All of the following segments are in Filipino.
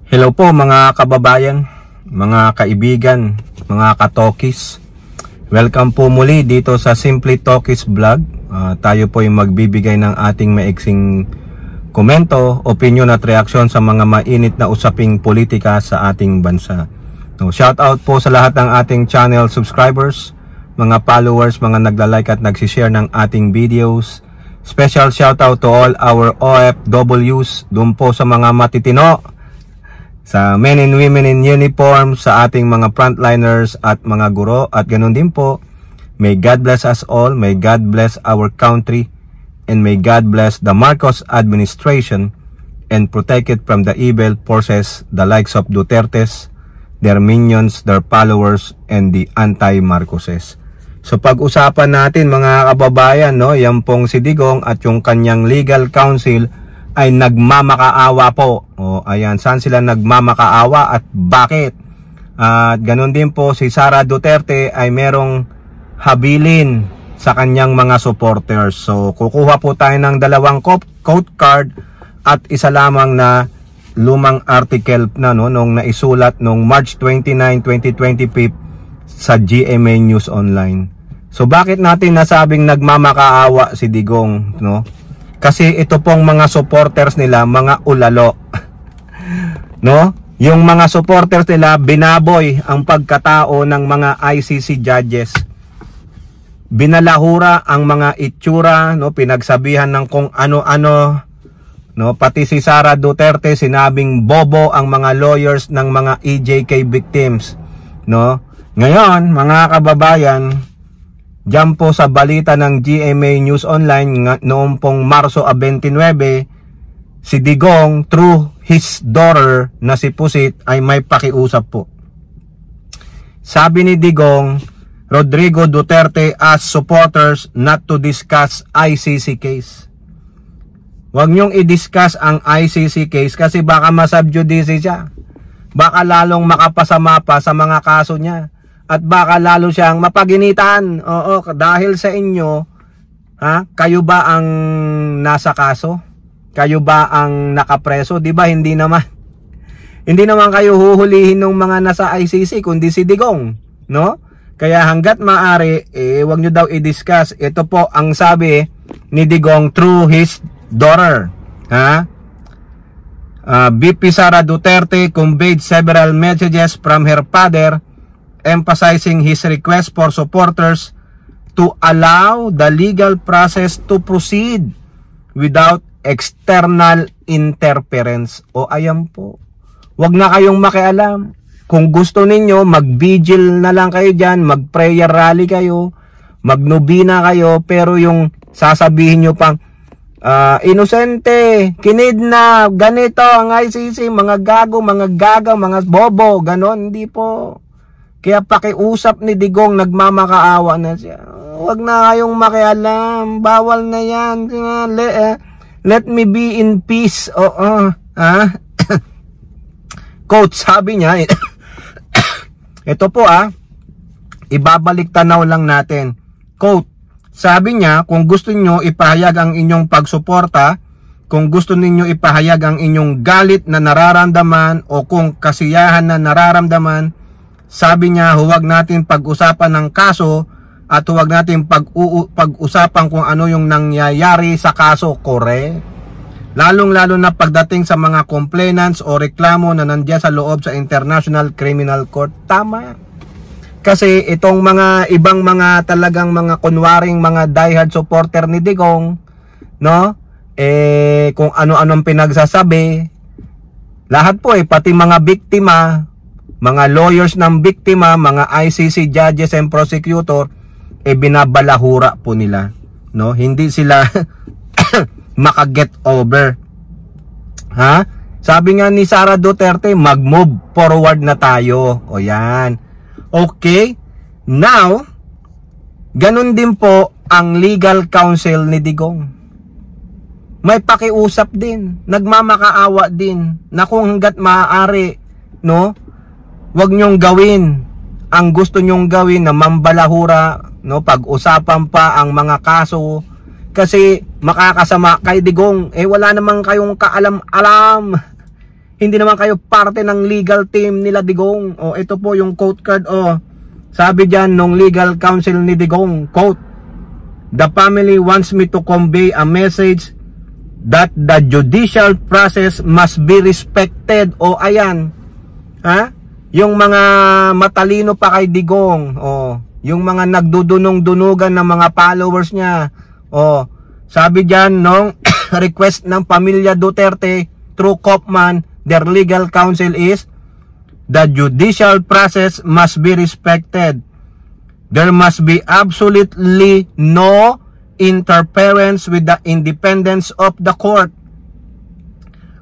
Hello po mga kababayan, mga kaibigan, mga katokis. Welcome po muli dito sa Simply Talkies Vlog. Tayo po ay magbibigay ng ating maiksing komento, opinion at reaksyon sa mga mainit na usaping politika sa ating bansa. Shout out po sa lahat ng ating channel subscribers, mga followers, mga nagla-like at nagsishare ng ating videos. Special shout out to all our OFWs, doon po sa mga matitino, sa men and women in uniform, sa ating mga frontliners at mga guro, at ganun din po, may God bless us all, may God bless our country, and may God bless the Marcos administration and protect it from the evil forces, the likes of Dutertes, their minions, their followers, and the anti-Marcoses. So pag-usapan natin mga kababayan, no, yan pong si Digong at yung kanyang legal counsel ay nagmamakaawa po. Ayan, saan sila nagmamakaawa at bakit? At ganun din po si Sara Duterte ay merong habilin sa kanyang mga supporters. So kukuha po tayo ng dalawang quote card at isa lamang na lumang article na nung naisulat nung March 29, 2025 sa GMA News Online. So bakit natin nasabing nagmamakaawa si Digong, no? Kasi ito pong mga supporters nila, mga ulalo. No? Yung mga supporters nila, binaboy ang pagkatao ng mga ICC judges. Binalahura ang mga itsura, no? Pinagsabihan ng kung ano-ano. No? Pati si Sara Duterte, sinabing bobo ang mga lawyers ng mga EJK victims. No? Ngayon, mga kababayan, diyan po sa balita ng GMA News Online noong pong Marso 29, si Digong through his daughter na si Pusit ay may pakiusap po. Sabi ni Digong, Rodrigo Duterte asked supporters not to discuss ICC case. Huwag niyong i-discuss ang ICC case kasi baka masubjudice siya. Baka lalong makapasama pa sa mga kaso niya. At baka lalo siyang mapaginitan. Oo, dahil sa inyo, kayo ba ang nasa kaso? Kayo ba ang nakapreso? Di ba hindi naman? Hindi naman kayo huhulihin ng mga nasa ICC kundi si Digong, no? Kaya hangga't maaari, wag nyo daw i-discuss. Ito po ang sabi ni Digong through his daughter. VP Sara Duterte conveyed several messages from her father emphasizing his request for supporters to allow the legal process to proceed without external interference. O ayan po, wag na kayong makialam. Kung gusto ninyo, mag-vigil na lang kayo dyan, mag-prayer rally kayo, mag-nobina kayo, pero yung sasabihin nyo pang inosente, kinidnap, ganito ang ICC, mga gago, mga gaga, mga bobo, ganon, hindi po. Kaya pakiusap ni Digong, nagmamakaawa na siya. Huwag na kayong makialam. Bawal na yan. Let me be in peace. Quote, sabi niya, ito po ibabalik tanaw lang natin. Quote, sabi niya, kung gusto niyo ipahayag ang inyong pagsuporta, kung gusto niyo ipahayag ang inyong galit na nararamdaman o kung kasiyahan na nararamdaman, sabi niya, huwag natin pag-usapan ng kaso at huwag natin pag-usapan kung ano yung nangyayari sa kaso, correct? Lalong-lalo na pagdating sa mga complainants o reklamo na nandiyan sa loob sa International Criminal Court. Tama. Kasi itong mga ibang mga talagang mga kunwaring mga diehard supporter ni Digong, no? Kung ano-anong pinagsasabi, lahat po pati mga biktima, mga lawyers ng biktima, mga ICC judges and prosecutor, binabalahura po nila, no? Hindi sila makaget over. Sabi nga ni Sara Duterte, mag-move forward na tayo. O yan. Okay. Now, ganun din po ang legal counsel ni Digong. May pakiusap din, nagmamakaawa din na kung hangga't maaari, no? Huwag nyong gawin ang gusto nyong gawin na mambalahura, no? Pag-usapan pa ang mga kaso kasi makakasama kay Digong. Wala namang kayong kaalam-alam. Hindi naman kayo parte ng legal team nila Digong. O, ito po yung quote card. O, sabi dyan nung legal counsel ni Digong, quote, "The family wants me to convey a message that the judicial process must be respected." O, ayan. Ha? Yung mga matalino pa kay Digong. O, yung mga nagdudunong-dunugan ng mga followers niya. O, sabi dyan nung request ng pamilya Duterte through Kopman, their legal counsel is, "The judicial process must be respected. There must be absolutely no interference with the independence of the court,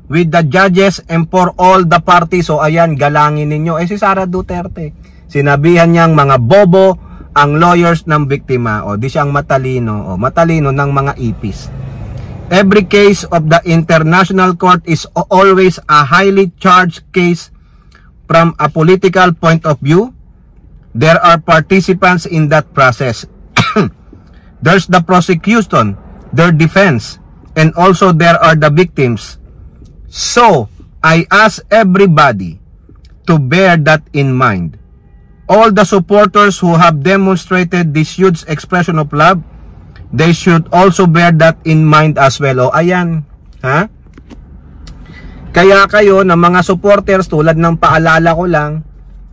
with the judges and for all the parties." So ayan, galangin ninyo. Si Sara Duterte, sinabihan niyang mga bobo ang lawyers ng biktima. Di siyang matalino. Matalino ng mga ipis. "Every case of the international court is always a highly charged case from a political point of view. There are participants in that process. There's the prosecution, their defense, and also there are the victims. So, I ask everybody to bear that in mind. All the supporters who have demonstrated this huge expression of love, they should also bear that in mind as well." Ayan. Ha? Kaya kayo na mga supporters, tulad ng paalala ko lang,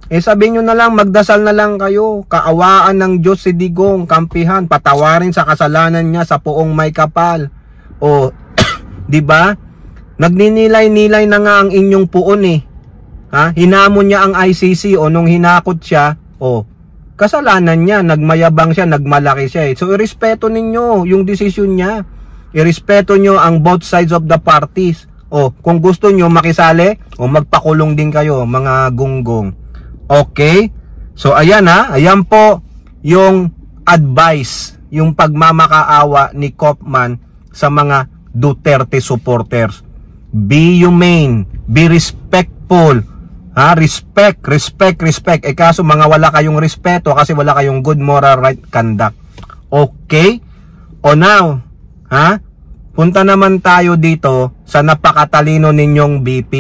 sabihin nyo na lang, magdasal na lang kayo. Kaawaan ng Diyos si Digong, kampihan, patawarin sa kasalanan niya sa poong may kapal. Di ba? Nagninilay-nilay na nga ang inyong puon Ha? Hinamon niya ang ICC nung hinakot siya, kasalanan niya, nagmayabang siya, nagmalaki siya. So, irespeto ninyo yung desisyon niya. Irespeto nyo ang both sides of the parties. Kung gusto nyo makisali, magpakulong din kayo, mga gunggong. Okay? So, ayan ayan po yung advice, yung pagmamakaawa ni Kopman sa mga Duterte supporters. Be humane, be respectful. Respect. Kaso mga wala kayong respeto kasi wala kayong good moral right conduct. Okay? Now, punta naman tayo dito sa napakatalino ninyong BP.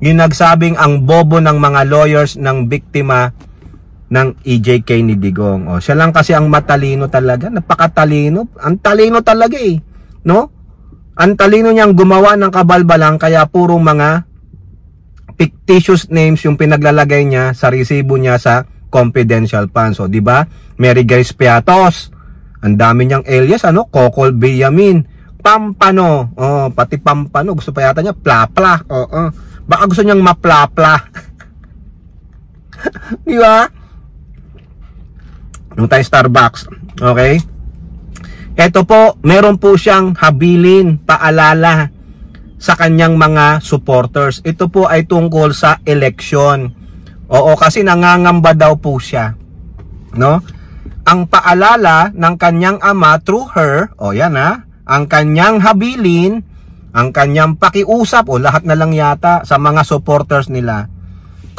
Yung nagsabing ang bobo ng mga lawyers ng biktima ng EJK ni Digong. Siya lang kasi ang matalino talaga. Napakatalino. Ang talino talaga no? Ang talino niyang gumawa ng kabalbalang kaya puro mga fictitious names yung pinaglalagay niya sa resibo niya sa confidential funds. Di ba? Mary Grace Piatos. Ang dami niyang alias, Kokol Biyamin. Pampano. Pati Pampano. Gusto pa yata niya. Plapla. Baka gusto niyang maplapla. Di ba? Nung tayo Starbucks. Okay? Ito po, meron po siyang habilin, paalala sa kanyang mga supporters. Ito po ay tungkol sa eleksyon. Kasi nangangamba daw po siya. No? Ang paalala ng kanyang ama through her, ang kanyang habilin, ang kanyang pakiusap, lahat na lang yata sa mga supporters nila.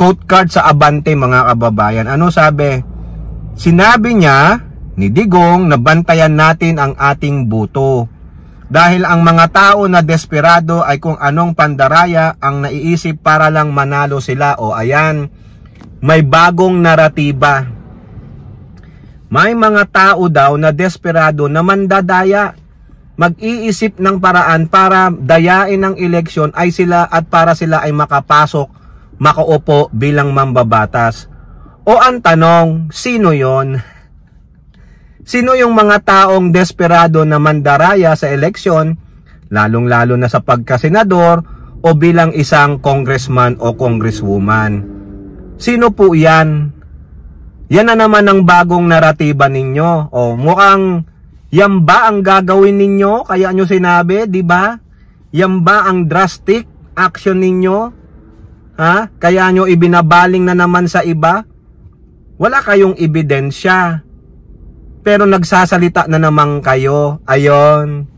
Quote card sa Abante, mga kababayan. Ano sabi? Sinabi niya ni Digong na bantayan natin ang ating buto. Dahil ang mga tao na desperado ay kung anong pandaraya ang naiisip para lang manalo sila. Ayan, may bagong naratiba. May mga tao daw na desperado na mandadaya. Mag-iisip ng paraan para dayain ang eleksyon ay sila at para sila ay makapasok, makaupo bilang mambabatas. Ang tanong, sino yon? Sino yung mga taong desperado na mandaraya sa eleksyon, lalong-lalo na sa pagkasenador o bilang isang congressman o congresswoman? Sino po yan? Yan na naman ang bagong naratiba ninyo. Mukhang yan ba ang gagawin ninyo? Kaya nyo sinabi, di ba? Yan ba ang drastic action ninyo? Kaya nyo ibinabaling na naman sa iba? Wala kayong ebidensya. Pero nagsasalita na naman kayo. Ayon.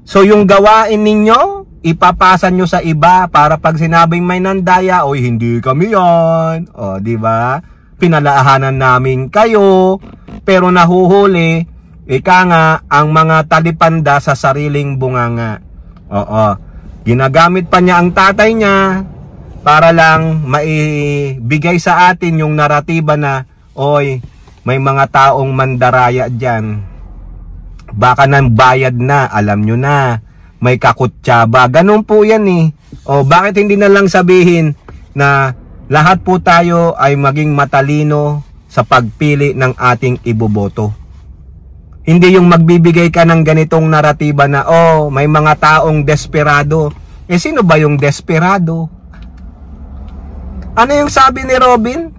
So yung gawain ninyo, ipapasa nyo sa iba para pag sinabing may nandaya, hindi kami yan. Di ba? Pinalaahanan namin kayo. Pero nahuhuli, ika nga, ang mga talipanda sa sariling bunganga. Ginagamit pa niya ang tatay niya para lang maibigay sa atin yung naratiba na, oy, may mga taong mandaraya dyan. Baka nang bayad na, alam nyo na, may kakutsaba. Ganun po yan eh. O bakit hindi na lang sabihin na lahat po tayo ay maging matalino sa pagpili ng ating iboboto. Hindi yung magbibigay ka ng ganitong naratiba na, oh, may mga taong desperado. Eh, sino ba yung desperado? Ano yung sabi ni Robin?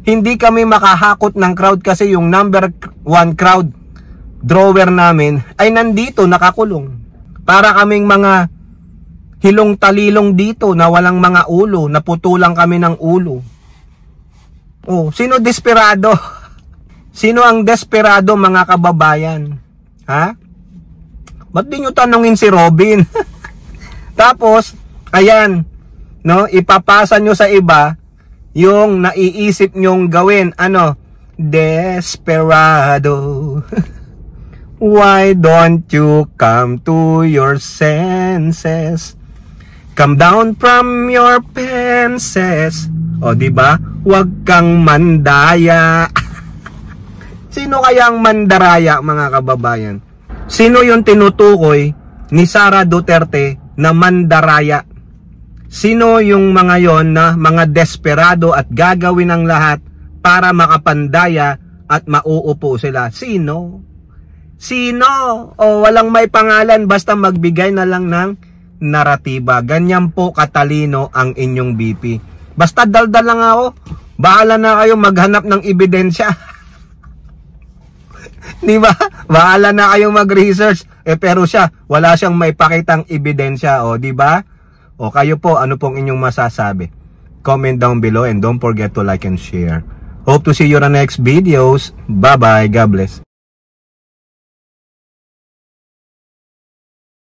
Hindi kami makahakot ng crowd kasi yung number 1 crowd drawer namin ay nandito, nakakulong. Para kaming mga hilong talilong dito na walang mga ulo, naputulang kami ng ulo. Oh, sino desperado? Sino ang desperado, mga kababayan? Ha? Ba't di nyo tanongin si Robin? Tapos, ayan, no, ipapasa nyo sa iba yung naiisip nyong gawin. Ano? Desperado. Why don't you come to your senses? Come down from your penses. O, di ba? Huwag kang mandaya. Sino kaya ang mandaraya, mga kababayan? Sino yung tinutukoy ni Sara Duterte na mandaraya? Sino yung mga yon na mga desperado at gagawin ang lahat para makapandaya at mauupo sila? Sino? Sino? O walang may pangalan, basta magbigay na lang ng naratiba. Ganyan po katalino ang inyong BP. Basta daldal lang ako, bahala na kayo maghanap ng ebidensya. Di ba? Bahala na kayong mag-research. Pero siya, wala siyang may pakitang ebidensya. O, di ba? O, kayo po, ano pong inyong masasabi? Comment down below and don't forget to like and share. Hope to see you on the next videos. Bye-bye. God bless.